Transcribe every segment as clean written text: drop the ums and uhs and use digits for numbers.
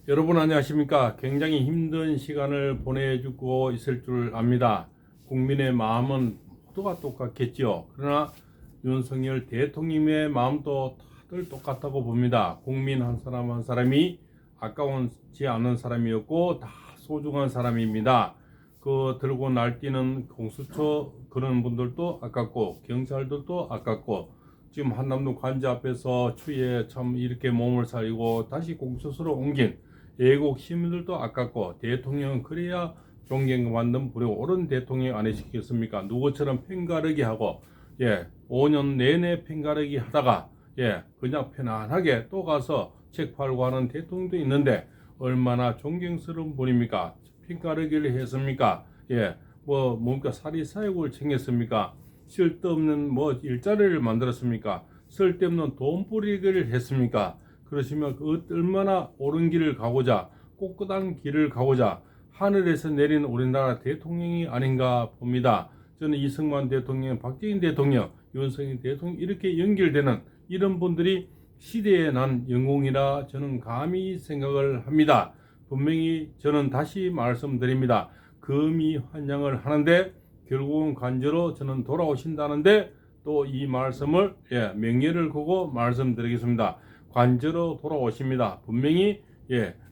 여러분 안녕하십니까? 굉장히 힘든 시간을 보내주고 있을 줄 압니다. 국민의 마음은 모두가 똑같겠죠. 그러나 윤석열 대통령의 마음도 다들 똑같다고 봅니다. 국민 한 사람 한 사람이 아까운지 않은 사람이었고 다 소중한 사람입니다. 그 들고 날뛰는 공수처 그런 분들도 아깝고 경찰들도 아깝고 지금 한남동 관저 앞에서 추위에 참 이렇게 몸을 살리고 다시 공수처로 옮긴 애국 시민들도 아깝고 대통령은 그래야 존경받는 부려 옳은 대통령 아니시겠습니까? 누구처럼 펜가르기 하고 5년 내내 펜가르기 하다가 그냥 편안하게 또 가서 책 팔고 하는 대통령도 있는데 얼마나 존경스러운 분입니까? 펜가르기를 했습니까? 뭡니까 사리사욕을 챙겼습니까? 쓸데없는 일자리를 만들었습니까? 쓸데없는 돈뿌리기를 했습니까? 그러시면 얼마나 옳은 길을 가고자 꼿꼿한 길을 가고자 하늘에서 내린 우리나라 대통령이 아닌가 봅니다. 저는 이승만 대통령, 박정희 대통령, 윤석열 대통령 이렇게 연결되는 이런 분들이 시대에 난 영웅이라 저는 감히 생각을 합니다. 분명히 저는 다시 말씀드립니다. 금이 환영을 하는데 결국은 관저로 저는 돌아오신다는데 또 이 말씀을 명예를 걸고 말씀드리겠습니다. 관저로 돌아오십니다. 분명히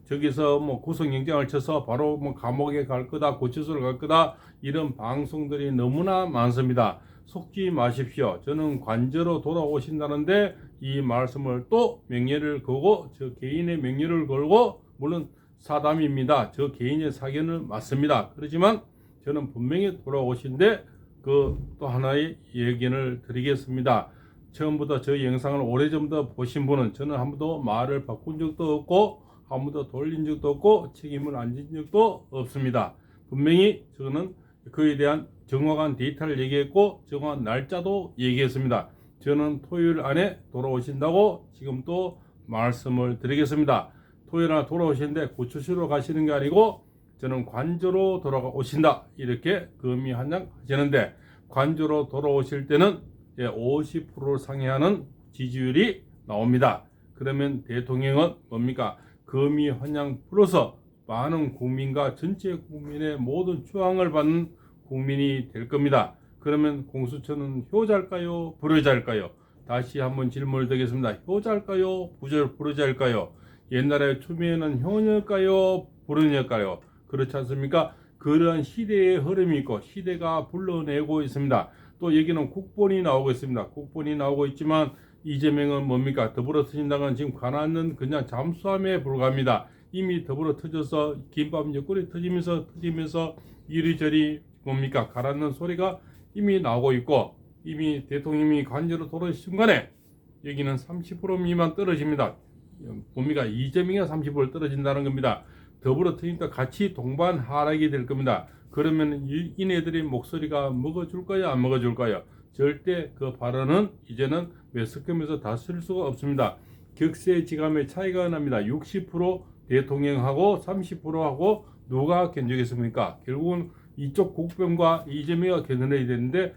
저기서 구속영장을 쳐서 바로 감옥에 갈 거다, 구치소로 갈 거다 이런 방송들이 너무나 많습니다. 속지 마십시오. 저는 관저로 돌아오신다는데 이 말씀을 또 명예를 걸고 저 개인의 명예를 걸고 물론 사담입니다. 저 개인의 사견은 맞습니다. 그렇지만 저는 분명히 돌아오신데 그 또 하나의 얘기를 드리겠습니다. 처음부터 저 영상을 오래전부터 보신 분은 저는 한 번도 말을 바꾼 적도 없고 한 번도 돌린 적도 없고 책임을 안 진 적도 없습니다. 분명히 저는 그에 대한 정확한 데이터를 얘기했고 정확한 날짜도 얘기했습니다. 저는 토요일 안에 돌아오신다고 지금 또 말씀을 드리겠습니다. 토요일 안에 돌아오시는데 구치소로 가시는 게 아니고 저는 관저로 돌아오신다 이렇게 금이한양 하시는데 관저로 돌아오실 때는 50% 상회하는 지지율이 나옵니다. 그러면 대통령은 뭡니까? 금이환영 플러스 많은 국민과 전체 국민의 모든 추앙을 받는 국민이 될 겁니다. 그러면 공수처는 효자일까요? 불효자일까요? 다시 한번 질문을 드리겠습니다. 효자일까요? 불효자일까요? 옛날에 추미애는 효녀일까요? 불효녀일까요? 그렇지 않습니까? 그러한 시대의 흐름이 있고 시대가 불러내고 있습니다. 또 여기는 국본이 나오고 있습니다. 국본이 나오고 있지만 이재명은 뭡니까? 더불어민주당은 지금 가난은 그냥 잠수함에 불과합니다. 이미 더불어 터져서 김밥 옆구리 터지면서 이리저리 뭡니까? 가라앉는 소리가 이미 나오고 있고 이미 대통령이 관저로 돌아오신 순간에 여기는 30% 미만 떨어집니다. 뭡니까? 이재명이 30% 떨어진다는 겁니다. 더불어 터지니까 같이 동반 하락이 될 겁니다. 그러면 이네들의 목소리가 먹어줄까요? 안 먹어줄까요? 절대 그 발언은 이제는 매스컴에서 다 쓸 수가 없습니다. 격세지감의 차이가 납니다. 60% 대통령하고 30%하고 누가 견주겠습니까? 결국은 이쪽 국병과 이재명이 견뎌야 되는데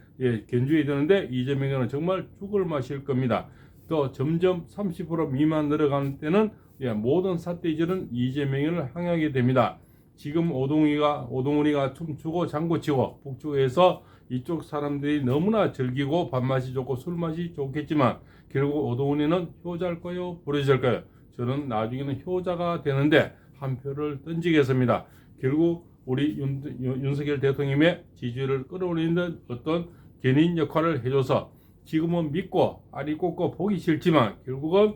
견주어야 되는데 이재명은 정말 죽을 맛일 겁니다. 또 점점 30% 미만 늘어가는 때는 모든 사태지는 이재명을 향하게 됩니다. 지금 오동훈이가 춤추고 장구치고 북쪽에서 이쪽 사람들이 너무나 즐기고 밥맛이 좋고 술맛이 좋겠지만 결국 오동훈이는 효자일까요? 불효자일까요? 저는 나중에는 효자가 되는데 한 표를 던지겠습니다. 결국 우리 윤석열 대통령의 지지율을 끌어올리는 어떤 견인 역할을 해줘서 지금은 믿고 아리 꽂고 보기 싫지만 결국은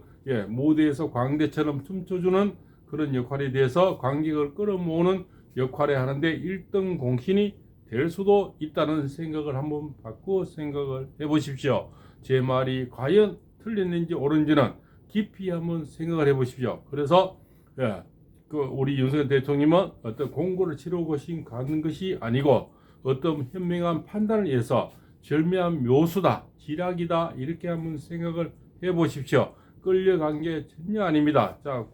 무대에서 광대처럼 춤춰주는 그런 역할에 대해서 관객을 끌어모으는 역할을 하는데 1등 공신이 될 수도 있다는 생각을 한번 바꾸어 생각을 해보십시오. 제 말이 과연 틀렸는지 옳은지는 깊이 한번 생각을 해보십시오. 그래서 우리 윤석열 대통령은 어떤 공고를 치르고 가는 것이 아니고 어떤 현명한 판단을 위해서 절묘한 묘수다, 지략이다 이렇게 한번 생각을 해보십시오. 끌려간 게 전혀 아닙니다. 자,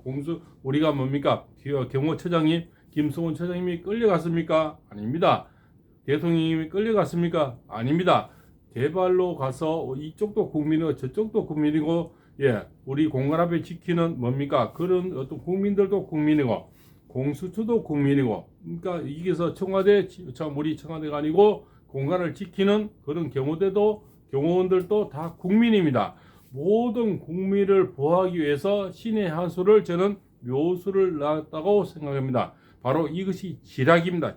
우리가 뭡니까? 경호처장님, 김성훈 처장님이 끌려갔습니까? 아닙니다. 대통령님이 끌려갔습니까? 아닙니다. 개발로 가서 이쪽도 국민이고 저쪽도 국민이고 우리 공간앞에 지키는 뭡니까? 그런 어떤 국민들도 국민이고 공수처도 국민이고, 그러니까 이게서 우리 청와대가 아니고 공간을 지키는 그런 경호원들도 다 국민입니다. 모든 국민을 보호하기 위해서 신의 한 수를 저는 묘수를 놨다고 생각합니다. 바로 이것이 지략입니다.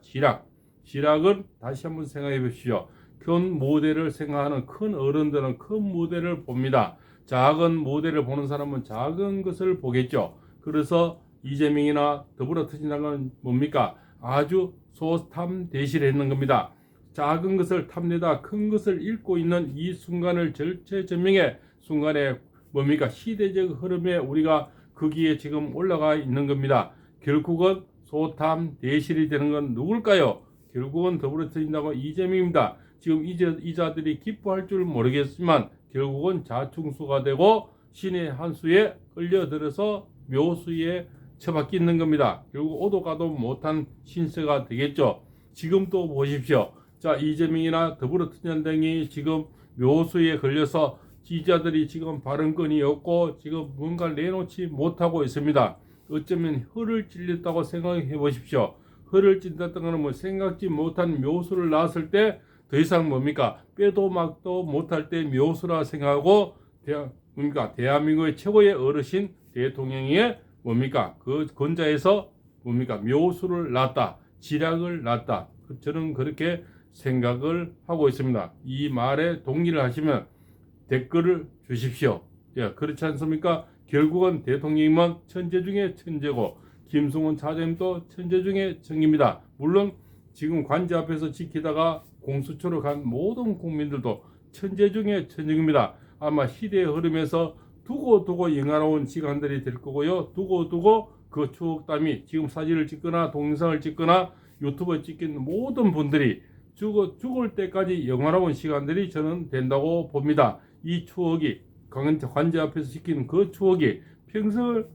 지략은 다시 한번 생각해 보십시오. 큰 모델을 생각하는 큰 어른들은 큰 모델을 봅니다. 작은 모델을 보는 사람은 작은 것을 보겠죠. 그래서 이재명이나 더불어민주당은 뭡니까? 아주 소탐대실했는 겁니다. 작은 것을 탐내다 큰 것을 읽고 있는 이 순간을 절체절명의 순간에 뭡니까? 시대적 흐름에 우리가 거기에 지금 올라가 있는 겁니다. 결국은 소탐대실이 되는 건 누굴까요? 결국은 더불어민주당과 이재명입니다. 지금 이자들이 기뻐할 줄 모르겠지만 결국은 자충수가 되고 신의 한 수에 끌려들어서 묘수에 처박혀 있는 겁니다. 결국 오도 가도 못한 신세가 되겠죠. 지금 또 보십시오. 자, 이재명이나 더불어민주당이 지금 묘수에 걸려서 지지자들이 지금 발언권이 없고 지금 뭔가를 내놓지 못하고 있습니다. 어쩌면 혀를 찔렸다고 생각해 보십시오. 혀를 찔렸다는 것은 뭐 생각지 못한 묘수를 낳았을 때 더 이상 뭡니까? 빼도 막도 못할 때 묘수라 생각하고 대한민국의 최고의 어르신 대통령의 뭡니까? 그 권자에서 뭡니까? 묘수를 낳았다. 지략을 낳았다. 저는 그렇게 생각을 하고 있습니다. 이 말에 동의를 하시면 댓글을 주십시오. 그렇지 않습니까? 결국은 대통령님은 천재 중에 천재고 김승원 차장님도 천재 중에 천재입니다. 물론 지금 관제 앞에서 지키다가 공수처로 간 모든 국민들도 천재 중에 천재입니다. 아마 시대의 흐름에서 두고 영화로운 시간들이 될 거고요. 두고 그 추억담이 지금 사진을 찍거나 동영상을 찍거나 유튜브에 찍힌 모든 분들이 죽을 때까지 영화로운 시간들이 저는 된다고 봅니다. 이 추억이 관제 앞에서 지킨 그 추억이 평생을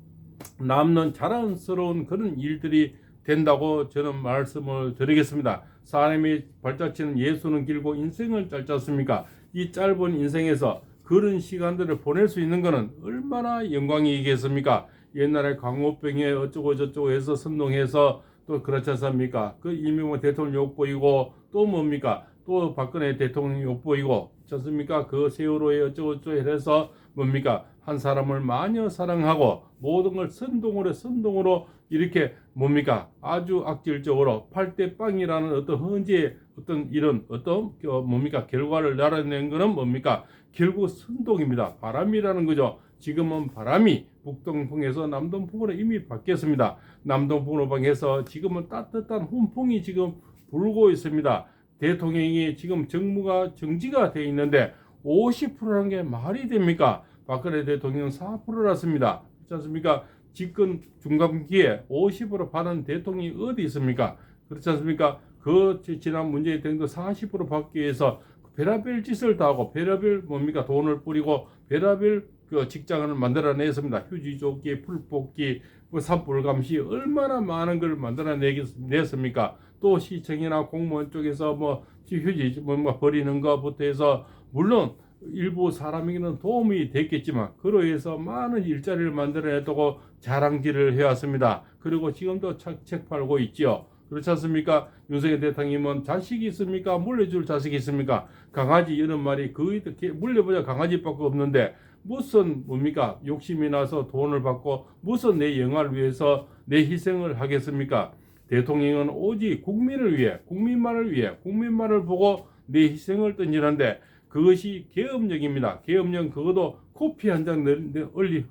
남는 자랑스러운 그런 일들이 된다고 저는 말씀을 드리겠습니다. 사람이 발자취는 예수는 길고 인생은 짧지 않습니까? 이 짧은 인생에서 그런 시간들을 보낼 수 있는 것은 얼마나 영광이겠습니까? 옛날에 강호병에 어쩌고 저쩌고 해서 선동해서 또 그렇지 않습니까? 그 이명박 대통령 욕보이고 또 뭡니까? 또 박근혜 대통령 욕보이고 그렇지 않습니까? 그 세월호에 어쩌고 저쩌고 해서 뭡니까? 한 사람을 마녀 사랑하고 모든 걸 선동으로 이렇게 뭡니까? 아주 악질적으로 8대 빵이라는 어떤 헌재의 어떤 이런 어떤 뭡니까? 결과를 날아낸 거는 뭡니까? 결국 선동입니다. 바람이라는 거죠. 지금은 바람이 북동풍에서 남동풍으로 이미 바뀌었습니다. 남동풍으로 방해서 지금은 따뜻한 훈풍이 지금 불고 있습니다. 대통령이 지금 정지가 되어 있는데 50%라는 게 말이 됩니까? 박근혜 대통령 4%랐습니다. 그렇지 않습니까? 집권 중간기에 50% 받은 대통령이 어디 있습니까? 그렇지 않습니까? 그 지난 문재인 대통령도 40% 받기 위해서 별의별 짓을 다 하고 별의별 뭡니까? 돈을 뿌리고 별의별 그 직장을 만들어냈습니다. 휴지 줬기, 풀 뽑기, 산불 감시 얼마나 많은 걸 만들어냈습니까? 또 시청이나 공무원 쪽에서 뭐 휴지 뭔가 버리는 것부터 해서 물론 일부 사람에게는 도움이 됐겠지만 그로 인해서 많은 일자리를 만들어냈다고 자랑질을 해왔습니다. 그리고 지금도 책 팔고 있지요. 그렇지 않습니까? 윤석열 대통령님은 자식이 있습니까? 물려줄 자식이 있습니까? 강아지 이런 말이 거의 물려보자 강아지밖에 없는데 무슨 뭡니까? 욕심이 나서 돈을 받고 무슨 내 영화를 위해서 내 희생을 하겠습니까? 대통령은 오직 국민을 위해 국민만을 보고 내 희생을 던지는데 그것이 계엄령입니다. 계엄령 그것도 코피 한 장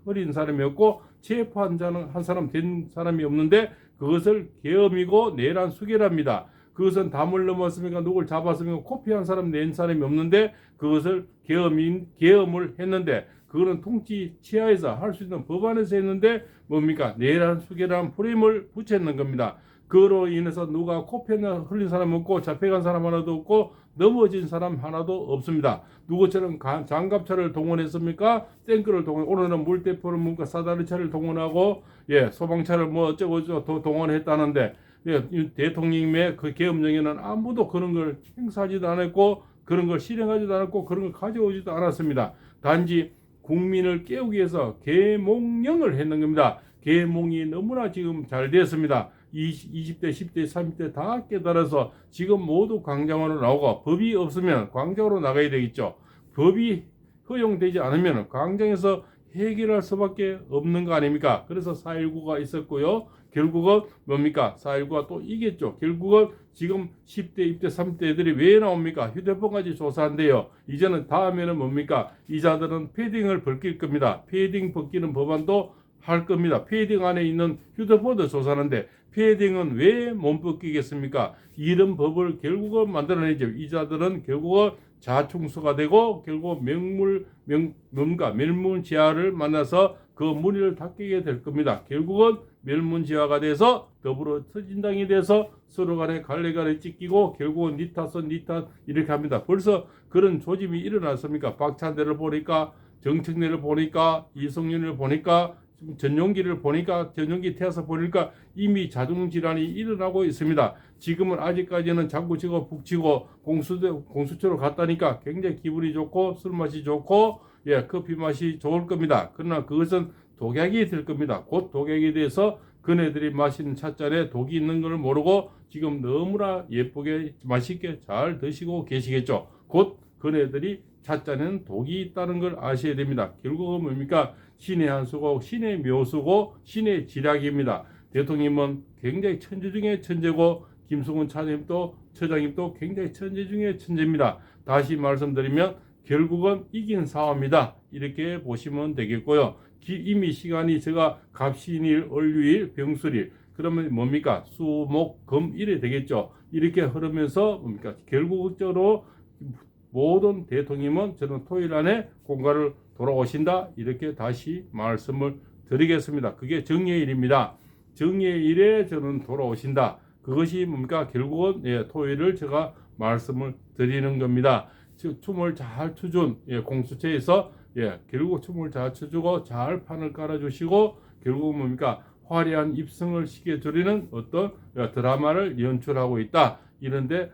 흘린 사람이 없고 체포 한 사람 된 사람이 없는데 그것을 계엄이고 내란 수계랍니다. 그것은 담을 넘었습니까? 누굴 잡았습니까? 코피 한 사람 낸 사람이 없는데 그것을 계엄을 했는데 그거는 통치 치하에서 할 수 있는 법안에서 했는데 뭡니까? 내란 수계란 프레임을 붙였는 겁니다. 그로 인해서 누가 코피 하나 흘린 사람 없고 잡혀간 사람 하나도 없고 넘어진 사람 하나도 없습니다. 누구처럼 장갑차를 동원했습니까? 탱크를 오늘은 물대포를 뭔가 사다리차를 동원하고 소방차를 뭐 어쩌고 동원했다는데 대통령님의 그 계엄령에는 아무도 그런 걸 행사하지도 않았고 그런 걸 실행하지도 않았고 그런 걸 가져오지도 않았습니다. 단지 국민을 깨우기 위해서 계몽령을 했는 겁니다. 계몽이 너무나 지금 잘 됐습니다. 20대, 10대, 30대 다 깨달아서 지금 모두 광장으로 나오고, 법이 없으면 광장으로 나가야 되겠죠. 법이 허용되지 않으면 광장에서 해결할 수밖에 없는 거 아닙니까? 그래서 4.19가 있었고요. 결국은 뭡니까? 4.19가 또 이겼죠. 결국은 지금 10대, 20대, 30대 애들이 왜 나옵니까? 휴대폰까지 조사한대요. 이제는 다음에는 뭡니까? 이자들은 패딩을 벗길 겁니다. 패딩 벗기는 법안도 할 겁니다. 패딩 안에 있는 휴대폰도 조사하는데 패딩은 왜 못 벗기겠습니까? 이런 법을 결국은 만들어내죠. 이자들은 결국은 자충수가 되고 결국 멸문지하를 만나서 그 문의를 닫게 될 겁니다. 결국은 멸문지하가 돼서 더불어서진당이 돼서 서로 간에 갈래갈래 찢기고 결국은 니 탓은 니 탓 이렇게 합니다. 벌써 그런 조짐이 일어났습니까? 박찬대를 보니까, 정청래를 보니까, 이성윤을 보니까, 전용기를 보니까, 전용기 태워서 보니까 이미 자중질환이 일어나고 있습니다. 지금은 아직까지는 자꾸 지고 북치고 공수처로 갔다니까 굉장히 기분이 좋고 술맛이 좋고 커피 맛이 좋을 겁니다. 그러나 그것은 독약이 될 겁니다. 곧 독약이 돼서 그네들이 마시는 찻잔에 독이 있는 걸 모르고 지금 너무나 예쁘게 맛있게 잘 드시고 계시겠죠. 곧 그네들이 찻잔에는 독이 있다는 걸 아셔야 됩니다. 결국은 뭡니까? 신의 한 수고 신의 묘수고 신의 지략입니다. 대통령은 굉장히 천재 중에 천재고 김승훈 처장님도 굉장히 천재 중에 천재입니다. 다시 말씀드리면 결국은 이긴 싸움이다. 이렇게 보시면 되겠고요. 이미 시간이 제가 갑신일, 을유일, 병술일 그러면 뭡니까? 수, 목, 금, 일이 되겠죠. 이렇게 흐르면서 뭡니까? 결국적으로 모든 대통령은 저는 토요일 안에 공가를 돌아오신다. 이렇게 다시 말씀을 드리겠습니다. 그게 정예일입니다. 정예일에 저는 돌아오신다. 그것이 뭡니까? 결국은 토요일을 제가 말씀을 드리는 겁니다. 춤을 잘 추준 공수처에서 결국 춤을 잘 추주고 잘 판을 깔아주시고 결국 뭡니까? 화려한 입성을 시켜드리는 어떤 드라마를 연출하고 있다. 이런데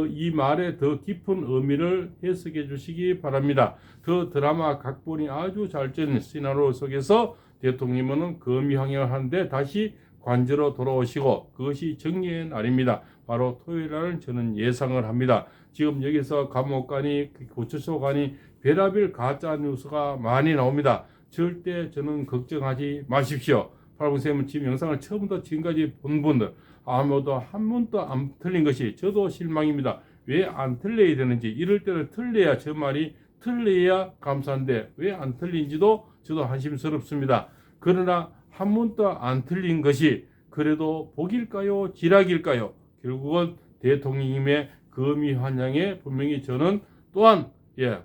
이 말에 더 깊은 의미를 해석해 주시기 바랍니다. 그 드라마 각본이 아주 잘 짠 시나리오 속에서 대통령은 금이황역을 하는데 다시 관저로 돌아오시고 그것이 정리의 날입니다. 바로 토요일 날은 저는 예상을 합니다. 지금 여기서 감옥 가니 구치소 가니 별의별 가짜 뉴스가 많이 나옵니다. 절대 저는 걱정하지 마십시오. 팔봉쌤은 지금 영상을 처음부터 지금까지 본 분들 아무도 한 번도 안 틀린 것이 저도 실망입니다. 왜 안 틀려야 되는지 이럴 때는 틀려야 저 말이 틀려야 감사한데 왜 안 틀린지도 저도 한심스럽습니다. 그러나 한 번도 안 틀린 것이 그래도 복일까요? 지락일까요? 결국은 대통령님의 금이환영에 분명히 저는 또한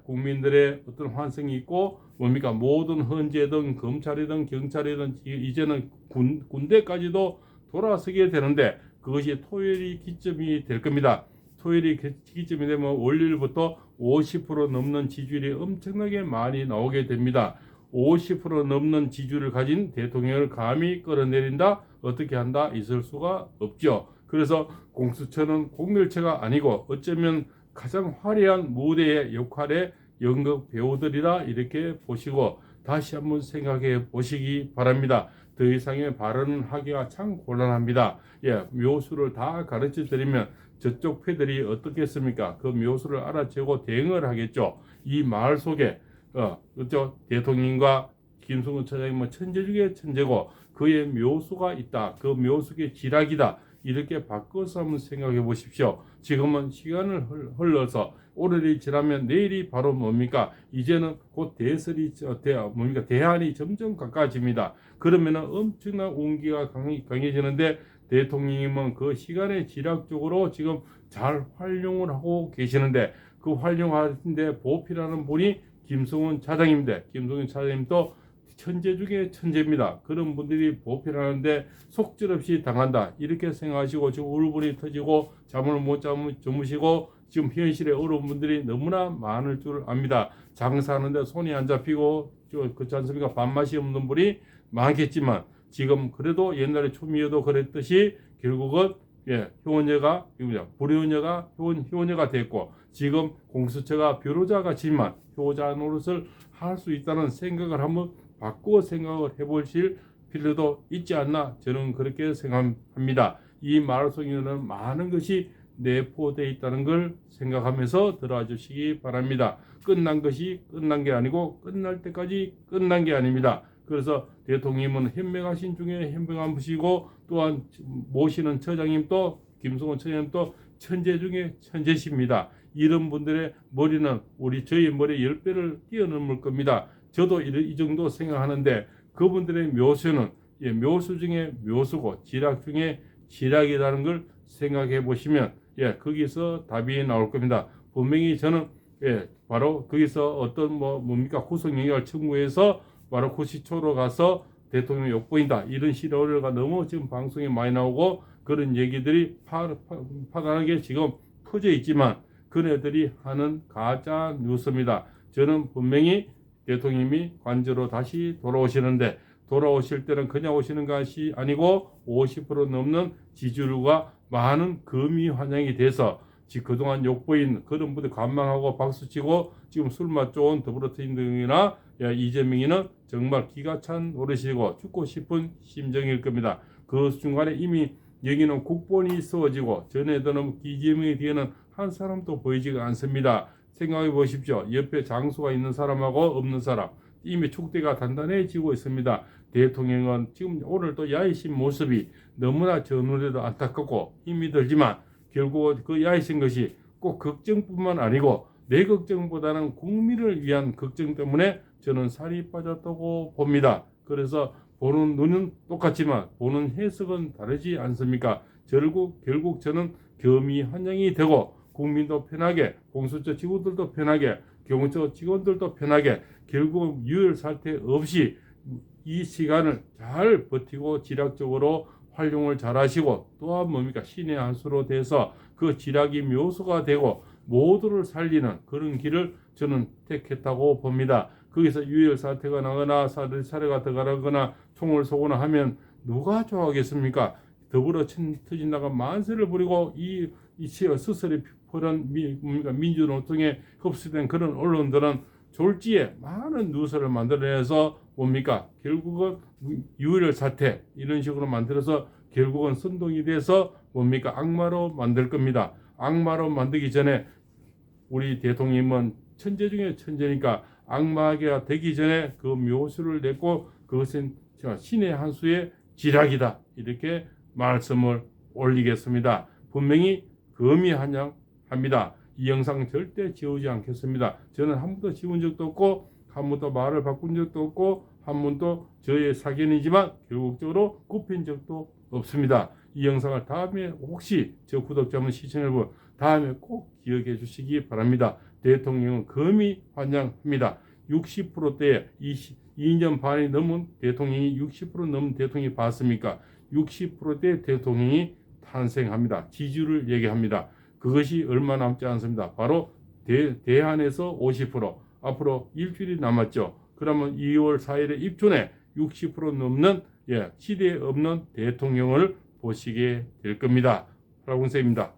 국민들의 어떤 환성이 있고 뭡니까? 모든 헌재든 검찰이든 경찰이든 이제는 군대까지도 돌아서게 되는데 그것이 토요일이 기점이 될 겁니다. 토요일이 기점이 되면 월요일부터 50% 넘는 지지율이 엄청나게 많이 나오게 됩니다. 50% 넘는 지지율을 가진 대통령을 감히 끌어내린다? 어떻게 한다? 있을 수가 없죠. 그래서 공수처는 공멸체가 아니고 어쩌면 가장 화려한 무대의 역할의 연극 배우들이라 이렇게 보시고 다시 한번 생각해 보시기 바랍니다. 더 이상의 발언을 하기가 참 곤란합니다. 묘수를 다 가르쳐 드리면 저쪽 패들이 어떻겠습니까? 그 묘수를 알아채고 대응을 하겠죠. 이 말 속에 그렇죠? 대통령과 김승훈 처장님은 천재 중에 천재고 그의 묘수가 있다. 그 묘수의 지략이다. 이렇게 바꿔서 한번 생각해 보십시오. 지금은 시간을 흘러서 오늘이 지나면 내일이 바로 뭡니까? 이제는 곧 대안이 점점 가까워집니다. 그러면 엄청난 온기가 강해지는데 대통령님은 그 시간의 지략적으로 지금 잘 활용을 하고 계시는데 그 활용하는데 보필하는 분이 김승훈 차장입니다. 김승훈 차장님도 천재 중에 천재입니다. 그런 분들이 보필하는데 속절없이 당한다. 이렇게 생각하시고 지금 울분이 터지고 잠을 못 주무시고 지금 현실에 어려운 분들이 너무나 많을 줄 압니다. 장사하는데 손이 안 잡히고 그렇지 않습니까? 밥맛이 없는 분이 많겠지만 지금 그래도 옛날에 추미애도 그랬듯이 결국은 효녀가 불효녀가 효녀가 됐고 지금 공수처가 변호자같지만 효자 노릇을 할 수 있다는 생각을 한번 바꾸어 생각을 해보실 필요도 있지 않나 저는 그렇게 생각합니다. 이 마을 속에는 많은 것이 내포되어 있다는 걸 생각하면서 들어와 주시기 바랍니다. 끝난 것이 끝난 게 아니고 끝날 때까지 끝난 게 아닙니다. 그래서 대통령님은 현명하신 중에 현명한 분이시고 또한 모시는 처장님도 김성원 처장님도 천재 중에 천재십니다. 이런 분들의 머리는 저희 머리 10배를 뛰어넘을 겁니다. 저도 이 정도 생각하는데 그분들의 묘수는 묘수 중에 묘수고 지략 중에 지략이라는 걸 생각해 보시면 거기서 답이 나올 겁니다. 분명히 저는 바로 거기서 어떤 뭡니까 구속 영역을 청구해서 바로 구시초로 가서 대통령 욕보인다 이런 시나리오가 너무 지금 방송에 많이 나오고 그런 얘기들이 파다하게 지금 퍼져 있지만 그네들이 하는 가짜 뉴스입니다. 저는 분명히 대통령님이 관저로 다시 돌아오시는데 돌아오실 때는 그냥 오시는 것이 아니고 50% 넘는 지지율과 많은 금이 환영이 돼서 그동안 욕보인 그런 분들 관망하고 박수치고 지금 술맛 좋은 더불어민주당이나 이재명이는 정말 기가 찬 노릇이고 죽고 싶은 심정일 겁니다. 그 중간에 이미 여기는 국본이 세워지고 전에도는 이재명의 뒤에는 한 사람도 보이지가 않습니다. 생각해 보십시오. 옆에 장수가 있는 사람하고 없는 사람 이미 축대가 단단해지고 있습니다. 대통령은 지금 오늘 또 야이신 모습이 너무나 저 눈에도 안타깝고 힘이 들지만 결국 그 야이신 것이 꼭 걱정뿐만 아니고 내 걱정보다는 국민을 위한 걱정 때문에 저는 살이 빠졌다고 봅니다. 그래서 보는 눈은 똑같지만 보는 해석은 다르지 않습니까? 결국 저는 겸이 환영이 되고 국민도 편하게 공수처 직원들도 편하게 경호처 직원들도 편하게 결국 유혈 사태 없이 이 시간을 잘 버티고 지략적으로 활용을 잘 하시고 또한 뭡니까 신의 한 수로 돼서 그 지략이 묘수가 되고 모두를 살리는 그런 길을 저는 택했다고 봅니다. 거기서 유혈 사태가 나거나 사례가 더 가거나 총을 쏘거나 하면 누가 좋아하겠습니까? 더불어 터진다가 만세를 부리고 이 스스로 그런 민주노총에 흡수된 그런 언론들은 졸지에 많은 뉴스를 만들어내서 뭡니까 결국은 유혈 사태 이런 식으로 만들어서 결국은 선동이 돼서 뭡니까 악마로 만들 겁니다. 악마로 만들기 전에 우리 대통령님은 천재 중에 천재니까 악마가 되기 전에 그 묘수를 냈고 그것은 신의 한 수의 지략이다 이렇게 말씀을 올리겠습니다. 분명히 금이 환영합니다. 이 영상 절대 지우지 않겠습니다. 저는 한 번도 지운 적도 없고 한 번도 말을 바꾼 적도 없고 한 번도 저의 사견이지만 결국적으로 굽힌 적도 없습니다. 이 영상을 다음에 혹시 저 구독자분 시청해보면 다음에 꼭 기억해 주시기 바랍니다. 대통령은 금이 환영합니다. 60%대에 2년 반이 넘은 대통령이 60% 넘은 대통령이 봤습니까? 60%대 대통령이 탄생합니다. 지지율을 얘기합니다. 그것이 얼마 남지 않습니다. 바로 대한에서 50% 앞으로 일주일이 남았죠. 그러면 2월 4일에 입춘에 60% 넘는 시대에 없는 대통령을 보시게 될 겁니다. 라군쌤입니다.